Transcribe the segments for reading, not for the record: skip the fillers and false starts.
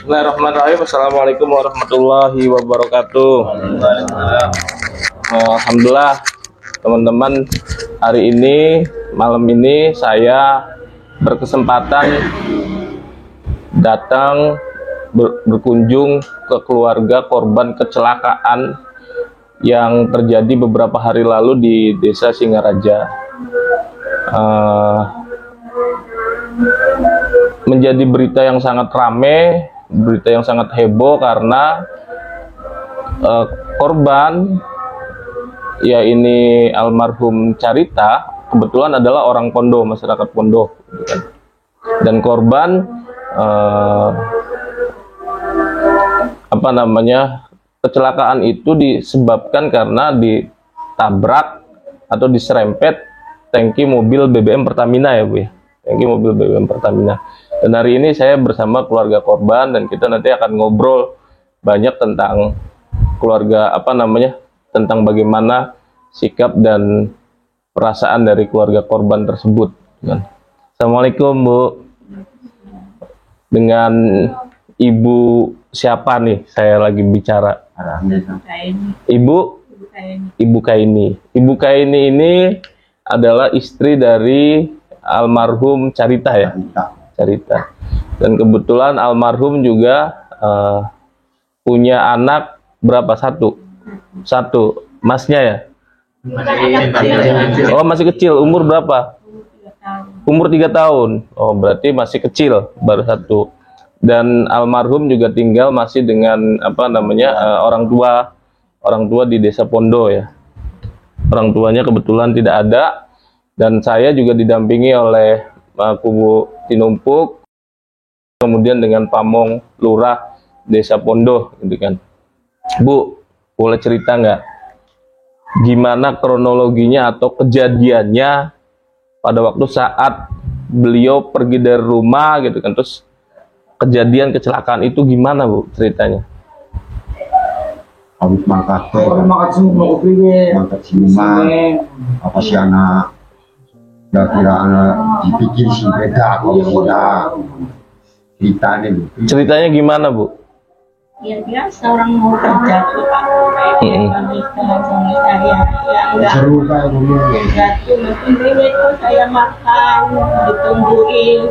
Bismillahirrahmanirrahim. Assalamualaikum warahmatullahi wabarakatuh. Alhamdulillah teman-teman, hari ini malam ini saya berkesempatan datang berkunjung ke keluarga korban kecelakaan yang terjadi beberapa hari lalu di Desa Singaraja. Menjadi berita yang sangat ramai, berita yang sangat heboh karena korban, ya ini almarhum Carita, kebetulan adalah orang Pondo, masyarakat Pondo, gitu kan. Dan korban kecelakaan itu disebabkan karena ditabrak atau diserempet tangki mobil BBM Pertamina, ya Bu ya, tangki mobil BBM Pertamina. Dan hari ini saya bersama keluarga korban dan kita nanti akan ngobrol banyak tentang keluarga, tentang bagaimana sikap dan perasaan dari keluarga korban tersebut. Assalamualaikum Bu. Dengan Ibu siapa nih saya lagi bicara? Ibu Kaini. Ibu Kaini ini adalah istri dari almarhum Carita, ya? Carita. Dan kebetulan almarhum juga punya anak berapa? Satu. Masnya ya? Oh, masih kecil. Umur berapa? Umur 3 tahun. Oh, berarti masih kecil, baru satu. Dan almarhum juga tinggal masih dengan orang tua di Desa Pondo, ya. Orang tuanya kebetulan tidak ada, dan saya juga didampingi oleh Kubu Tinumpuk, kemudian dengan Pamong Lurah Desa Pondo, gitu kan. Bu, boleh cerita nggak gimana kronologinya atau kejadiannya pada waktu saat beliau pergi dari rumah, gitu kan, terus kejadian kecelakaan itu gimana Bu ceritanya? Habis mangkat apa sih anak kira anak dipikir sih beda kalau kita ceritanya gimana Bu? Ya biasa orang mau kerja tuh Pak, sama saya yang seru kayak ngomong satu mungkin itu saya makan ditungguin,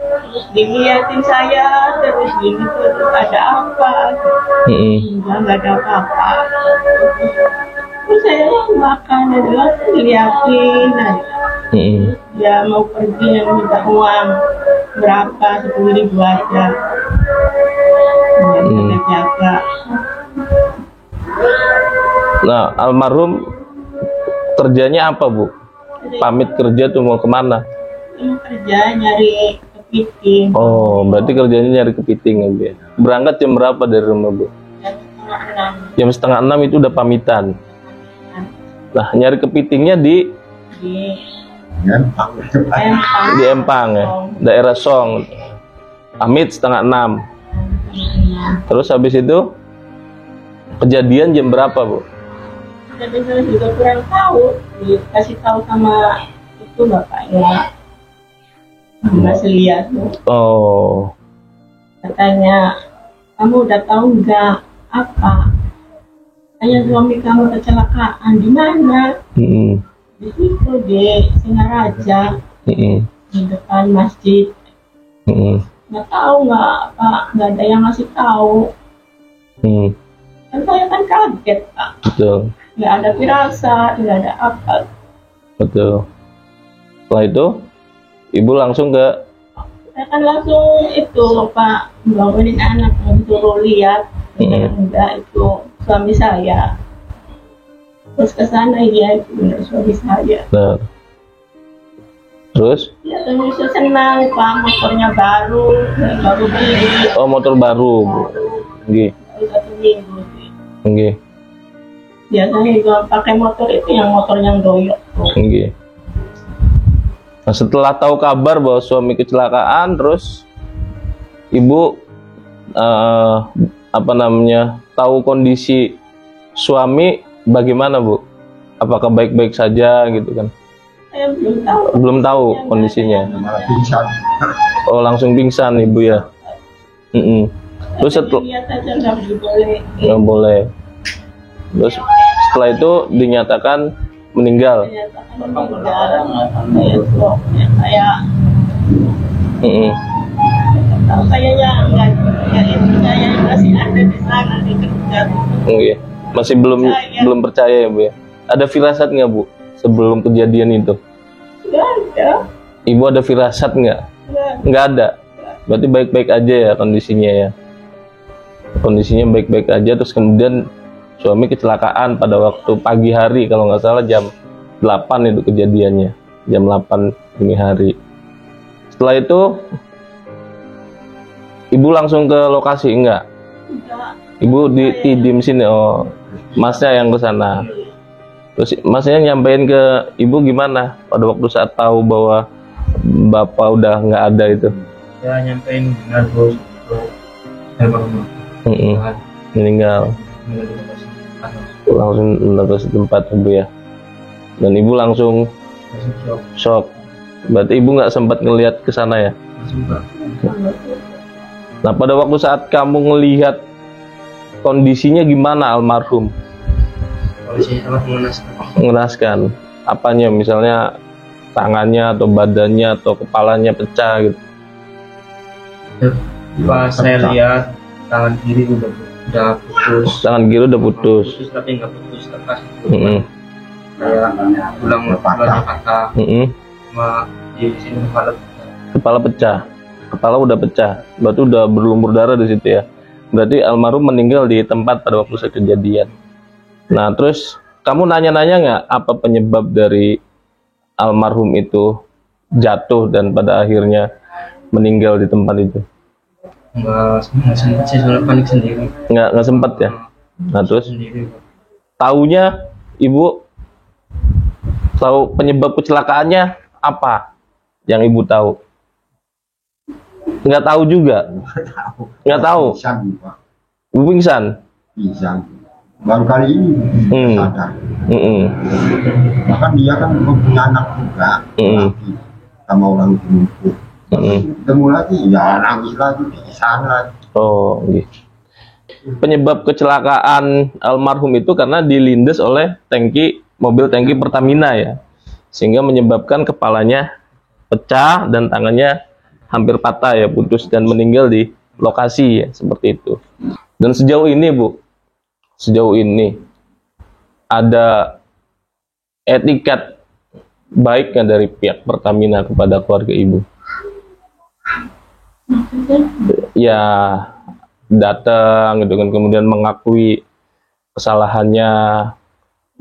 terus dilihatin saya terus gini terus ada apa? Nggak ada apa-apa. Terus saya makan adalah dilihatin, dia mau pergi yang minta uang berapa, 10.000 aja. Jaga. Nah, almarhum kerjanya apa Bu? Pamit kerja tuh mau kemana? Kerja nyari kepiting. Oh, berarti kerjanya nyari kepiting, ya Bu. Berangkat jam berapa dari rumah Bu? Jam 5:30 itu udah pamitan. Nah, nyari kepitingnya di Empang, ya, daerah Song. Pamit 5:30. Terus habis itu kejadian jam berapa Bu? Jadi saya juga kurang tahu, dikasih tahu sama itu bapaknya, Mas Lia tuh. Oh. Katanya, kamu udah tahu nggak apa? Tanya suami kamu kecelakaan di mana? Di situ di Singaraja, di depan masjid. Nggak tahu nggak ada yang ngasih tahu. Kan saya kan kaget Pak. Betul. Nggak ada firasat, nggak ada apa. Betul. Setelah itu ibu langsung ke. Saya kan langsung itu Pak, bangunin anak, disuruh lihat. Enggak, itu suami saya. Terus ke sana, iya itu benar suami saya. Nah. Terus? Ya terus senang Pak, motornya baru beli. Oh, motor baru Bu. Nggih. Baru 1 minggu. Nggih. Biasanya juga pakai motor itu yang motor yang doyok. Nggih. Nah, setelah tahu kabar bahwa suami kecelakaan, terus ibu tahu kondisi suami bagaimana Bu? Apakah baik-baik saja gitu kan? Saya belum tahu. Belum tahu kondisinya. malah pingsan. Oh, langsung pingsan Ibu ya. Terus Lihat aja nggak boleh. nggak boleh. Terus setelah itu dinyatakan meninggal. Dinyatakan meninggal. Kayak shock. Kayak Mm-mm. tahu kayaknya nggak itu kayaknya masih ada di sana di kerja. Iya. Masih belum percaya ya Bu ya. Ada firasat nggak Bu sebelum kejadian itu? Nggak ada. Ibu ada firasat nggak? Nggak ada. Berarti baik-baik aja ya kondisinya ya. Kondisinya baik-baik aja, terus kemudian suami kecelakaan pada waktu pagi hari, kalau nggak salah jam 8 itu kejadiannya. Jam 8 dini hari. Setelah itu ibu langsung ke lokasi enggak? Enggak. Ibu di sini. Oh, masnya yang ke sana. Terus masnya nyampein ke ibu gimana pada waktu saat tahu bahwa bapak udah nggak ada itu? Saya nyampein benar bos almarhum Meninggal. Langsung ke setempat ibu ya. Dan ibu langsung shock. Berarti ibu nggak sempat ngelihat ke sana ya? Nah, pada waktu saat kamu ngelihat kondisinya gimana almarhum? Polisi sangat Mengenaskan. Apanya? Misalnya tangannya atau badannya atau kepalanya pecah gitu. Pas saya lihat tangan kiri udah putus. Tangan kiri udah putus. Putus tapi nggak putus lepas. Kayak Tulang patah. Sama di sini Kepala pecah. Kepala udah pecah. Berarti udah berlumur darah di situ ya. Berarti almarhum meninggal di tempat pada waktu saat kejadian. Nah, terus kamu nanya-nanya nggak apa penyebab dari almarhum itu jatuh dan pada akhirnya meninggal di tempat itu? Nggak sempat sih, soalnya panik sendiri. Nggak sempat ya. Nah, terus Sendiri. taunya ibu tahu penyebab kecelakaannya apa? Yang ibu tahu? Nggak tahu juga. Nggak tahu. pingsan, Pak. Ibu pingsan. Pingsan. Baru kali ini sadar. Bahkan dia kan punya anak juga, laki, sama orang tua. Ketemu lagi, ya nangis lagi, pingsan lagi. Oh, gitu. Penyebab kecelakaan almarhum itu karena dilindas oleh mobil tangki Pertamina ya, sehingga menyebabkan kepalanya pecah dan tangannya hampir patah ya, putus dan meninggal di lokasi ya, seperti itu. Dan sejauh ini Bu, ada etikat baiknya dari pihak Pertamina kepada keluarga ibu? Ya datang gitu kan, kemudian mengakui kesalahannya.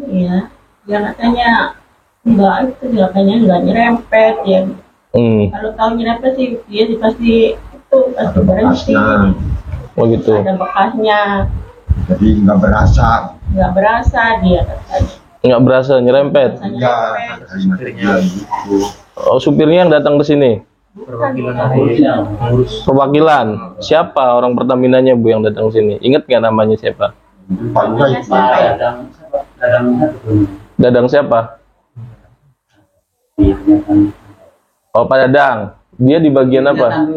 Iya, dia katanya enggak, itu dia katanya enggak nyerempet ya. Kalau tahu nyerempet sih dia pasti berhenti. Oh gitu. Ada bekasnya. Jadi nggak berasa Dia katanya. Nggak berasa nyerempet. ya kalimat dia gitu. Oh, supirnya yang datang ke sini. Perwakilan. Siapa orang Pertaminanya Bu yang datang ke sini? Ingat nggak namanya siapa? Pak Lurah itu Dadang siapa? Oh, Pak Dadang. Dia di bagian apa?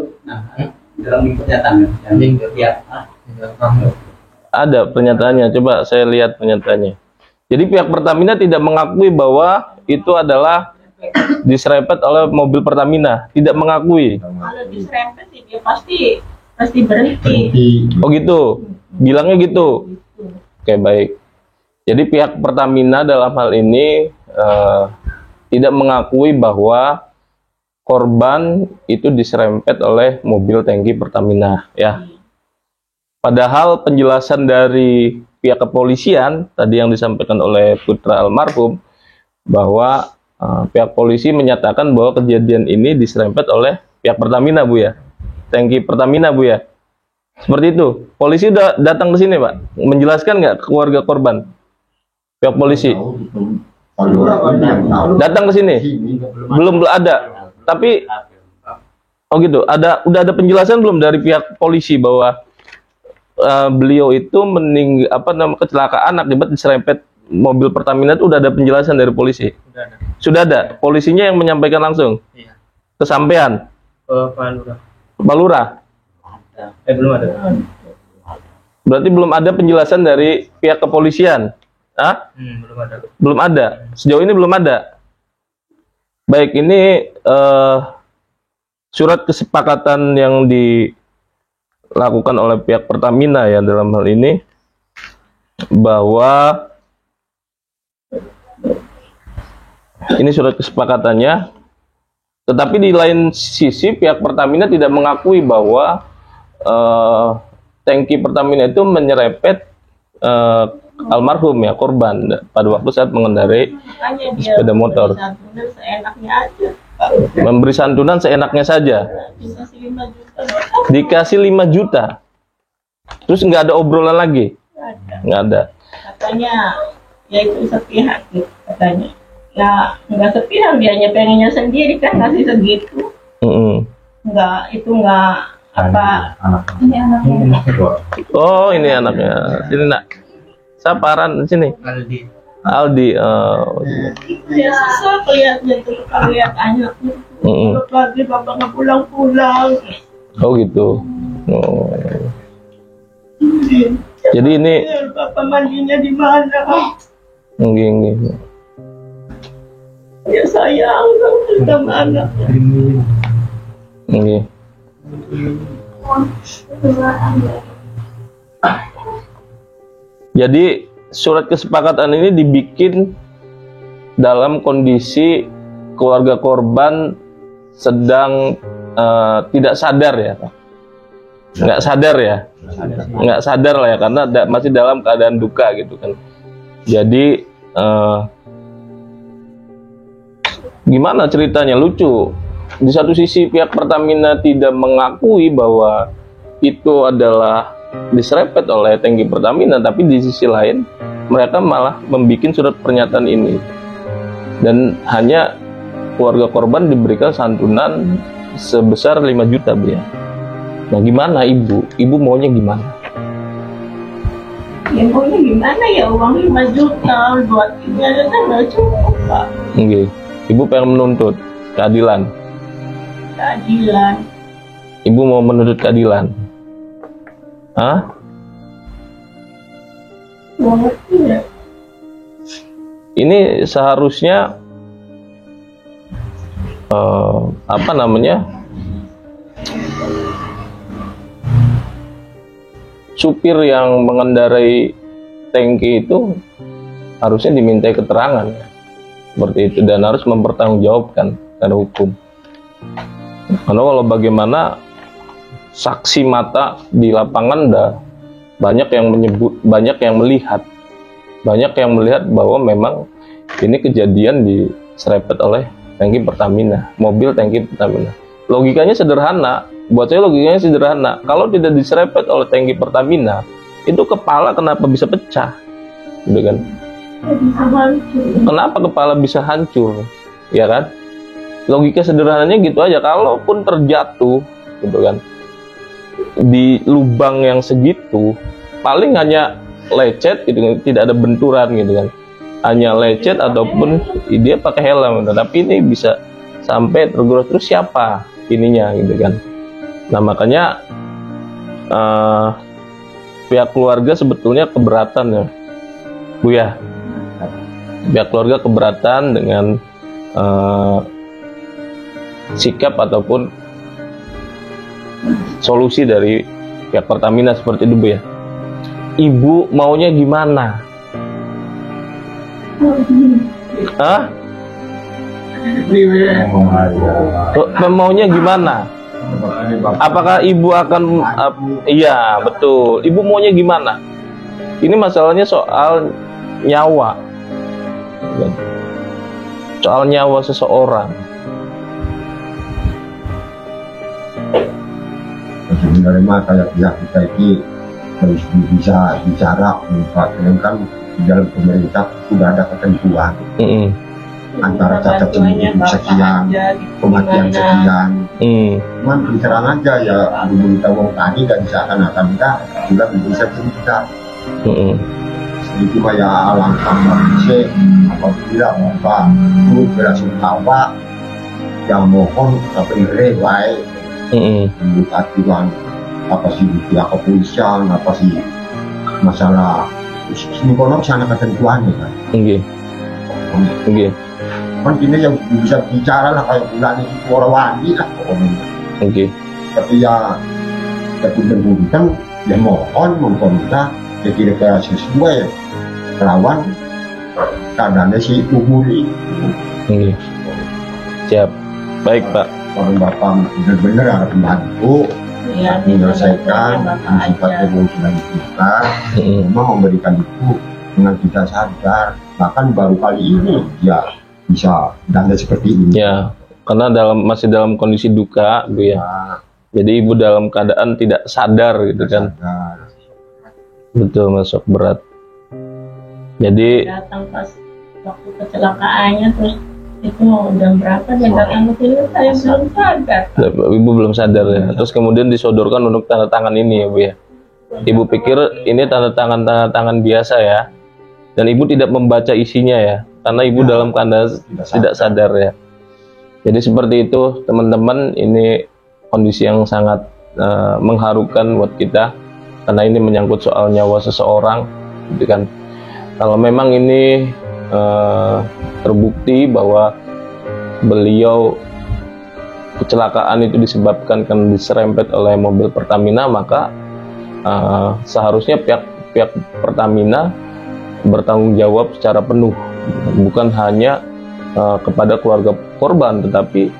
Ada pernyataannya. Coba saya lihat pernyataannya. Jadi pihak Pertamina tidak mengakui bahwa itu adalah diserempet oleh mobil Pertamina. Tidak mengakui. Kalau diserempet sih dia pasti berhenti. Oh gitu. Bilangnya gitu. Oke, baik. Jadi pihak Pertamina dalam hal ini tidak mengakui bahwa korban itu diserempet oleh mobil tangki Pertamina ya. Padahal penjelasan dari pihak kepolisian tadi yang disampaikan oleh putra almarhum bahwa pihak polisi menyatakan bahwa kejadian ini diserempet oleh pihak Pertamina Bu ya. Tangki Pertamina Bu ya. Seperti itu. Polisi udah datang ke sini Pak. Menjelaskan nggak ke keluarga korban? Pihak polisi Pak Lurah pun yang tahu. datang ke sini? Belum ada. Tapi oh gitu. Udah ada penjelasan belum dari pihak polisi bahwa beliau itu kecelakaan akibat diserempet mobil Pertamina itu udah ada penjelasan dari polisi? Sudah ada. Polisinya yang menyampaikan langsung? Iya. Kesampean? Pak Lurah. Pak Lurah? Belum ada. Berarti belum ada penjelasan dari pihak kepolisian. Hah? Belum ada. Belum ada. Sejauh ini belum ada. Baik, ini surat kesepakatan yang dilakukan oleh pihak Pertamina ya dalam hal ini, bahwa ini surat kesepakatannya, tetapi di lain sisi pihak Pertamina tidak mengakui bahwa tangki Pertamina itu menyerempet almarhum ya, korban pada waktu saat mengendarai sepeda motor. Memberi santunan seenaknya saja. Dikasih 5 juta. Terus nggak ada obrolan lagi? Nggak ada. Katanya ya itu sepihak gitu katanya. Ya nggak sepihak, dianya pengennya sendiri kan ngasih segitu. Nggak, itu nggak apa. Ini anaknya. Oh, ini anaknya. Sini nak. Saparan sini. Aldi. Ya susah lihatnya tuh, kalau lihat anaknya. Pagi bapak nggak pulang-pulang. Oh gitu. Oh. Jadi ini. Bapak mandinya di mana? Enggak. Ya sayang sama anaknya. Enggak. Jadi surat kesepakatan ini dibikin dalam kondisi keluarga korban sedang tidak sadar ya, nggak sadar lah ya, karena masih dalam keadaan duka gitu kan. Jadi gimana ceritanya, lucu. Di satu sisi pihak Pertamina tidak mengakui bahwa itu adalah diserempet oleh tangki Pertamina, tapi di sisi lain mereka malah membuat surat pernyataan ini, dan hanya keluarga korban diberikan santunan sebesar 5 juta Bu ya. Nah gimana ibu maunya gimana? Ya maunya gimana ya, uang 5 juta buat ini aja kan nggak cukup Pak. Okay. Ibu pengen menuntut keadilan. Ibu mau menuntut keadilan. Hah? Ya. Ini seharusnya apa namanya, supir yang mengendarai tangki itu harusnya dimintai keterangan seperti itu, dan harus mempertanggungjawabkan secara hukum. Karena kalau bagaimana saksi mata di lapangan dah banyak yang melihat bahwa memang ini kejadian diserempet oleh tangki Pertamina, mobil tangki Pertamina. Logikanya sederhana, buat saya logikanya sederhana. Kalau tidak diserempet oleh tangki Pertamina, itu kepala kenapa bisa pecah, gitu kan? Kenapa kepala bisa hancur, ya kan? Logika sederhananya gitu aja. Kalaupun terjatuh, gitu kan, di lubang yang segitu, paling hanya lecet gitu kan, tidak ada benturan gitu kan, hanya lecet ataupun dia pakai helm gitu. Tapi ini bisa sampai tergores, terus siapa ininya gitu kan. Nah makanya pihak keluarga sebetulnya keberatan ya Bu ya, pihak keluarga keberatan dengan sikap ataupun solusi dari pihak Pertamina seperti itu Bu ya. Ibu maunya gimana? Hah? Maunya gimana? Apakah ibu akan iya betul, ibu maunya gimana? Ini masalahnya soal nyawa, soal nyawa seseorang. Sebenarnya mah kayak pihak kita ini harus bisa bicara, kan di dalam pemerintah sudah ada ketentuan antara cacat sembuh sekian, kematian sekian. Cuman bicara aja ya, diminta uang tadi nggak bisa akan enggak, juga bisa cerita. Itu kayak langkah manusia apabila bapak itu belasungkawa yang mohon kepada baik membuka Tuhan apa sih pihak kepolisian, apa sih masalah sini kono sana ketentuannya kan. Nggih. Nggih. Kan ini yang bisa bicara lah kayak bulan itu orang wani lah pokoknya. Nggih. Tapi ya kan ya mohon kita ya kira-kira sesuai lawan keadaannya si umur ini. Nggih. Siap. Baik, Pak. Orang bapak benar-benar harus membantu Ya, menyelesaikan bapak sifatnya aja. kewajiban kita, memang memberikan itu dengan kita sadar. Bahkan baru kali ini ya bisa danda seperti ini. Ya, karena masih dalam kondisi duka, Bu ya. Jadi ibu dalam keadaan tidak sadar gitu kan. Sadar. Betul, masuk berat. Jadi Datang pas waktu kecelakaannya, terus itu jam berapa dia datang ke sini, saya belum sadar. ibu belum sadar ya. Terus kemudian disodorkan untuk tanda tangan ini ya, Bu ya. Ibu pikir ini tanda tangan biasa ya. Dan ibu tidak membaca isinya ya, karena ibu dalam keadaan tidak sadar ya. Jadi seperti itu teman-teman, ini kondisi yang sangat mengharukan buat kita, karena ini menyangkut soal nyawa seseorang, gitu kan. Kalau memang ini terbukti bahwa beliau kecelakaan itu disebabkan karena diserempet oleh mobil Pertamina, maka seharusnya pihak Pertamina bertanggung jawab secara penuh, bukan hanya kepada keluarga korban, tetapi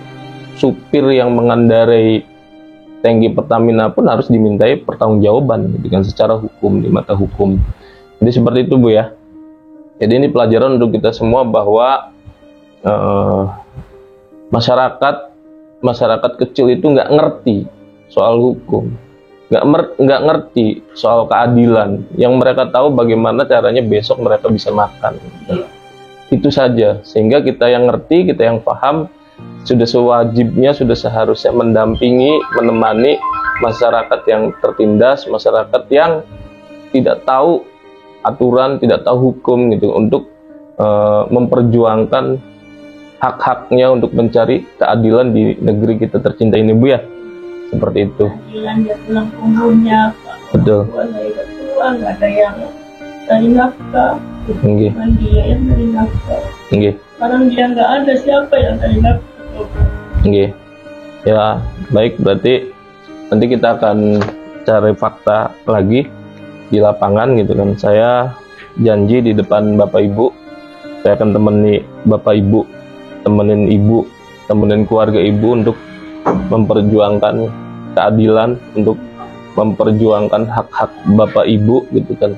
supir yang mengendarai tangki Pertamina pun harus dimintai pertanggungjawaban dengan secara hukum, di mata hukum. Jadi seperti itu, Bu ya. Jadi ini pelajaran untuk kita semua bahwa masyarakat kecil itu nggak ngerti soal hukum, nggak ngerti soal keadilan. Yang mereka tahu bagaimana caranya besok mereka bisa makan. Itu saja. Sehingga kita yang ngerti, kita yang paham, sudah sewajibnya, sudah seharusnya mendampingi, menemani masyarakat yang tertindas, masyarakat yang tidak tahu aturan, tidak tahu hukum gitu, untuk memperjuangkan hak-haknya untuk mencari keadilan di negeri kita tercinta ini, Bu ya. Seperti itu. Keadilan dia tulang punggungnya, Betul. saya tua, nggak ada yang dari nafkah. Nggih. Bukan dia yang dari nafkah. Nggih. Sekarang dia nggak ada, siapa yang dari nafkah? Nggih. Ya, baik, berarti nanti kita akan cari fakta lagi di lapangan gitu kan. Saya janji di depan Bapak Ibu, saya akan temani Bapak Ibu, temenin keluarga Ibu untuk memperjuangkan keadilan, untuk memperjuangkan hak-hak Bapak Ibu gitu kan,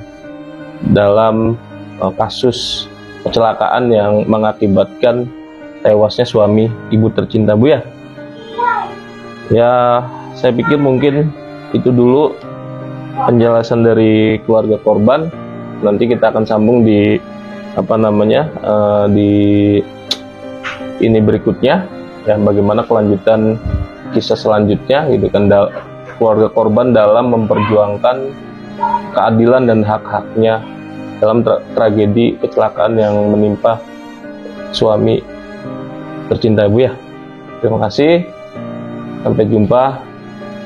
dalam kasus kecelakaan yang mengakibatkan tewasnya suami Ibu tercinta, Bu ya. Ya, saya pikir mungkin itu dulu penjelasan dari keluarga korban. Nanti kita akan sambung di di ini berikutnya ya, bagaimana kelanjutan kisah selanjutnya gitu kan, keluarga korban dalam memperjuangkan keadilan dan hak-haknya dalam tragedi kecelakaan yang menimpa suami tercinta Ibu ya. Terima kasih, sampai jumpa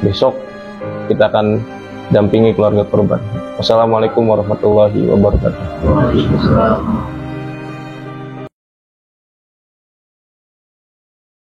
besok, kita akan dampingi keluarga korban. Wassalamualaikum warahmatullahi wabarakatuh.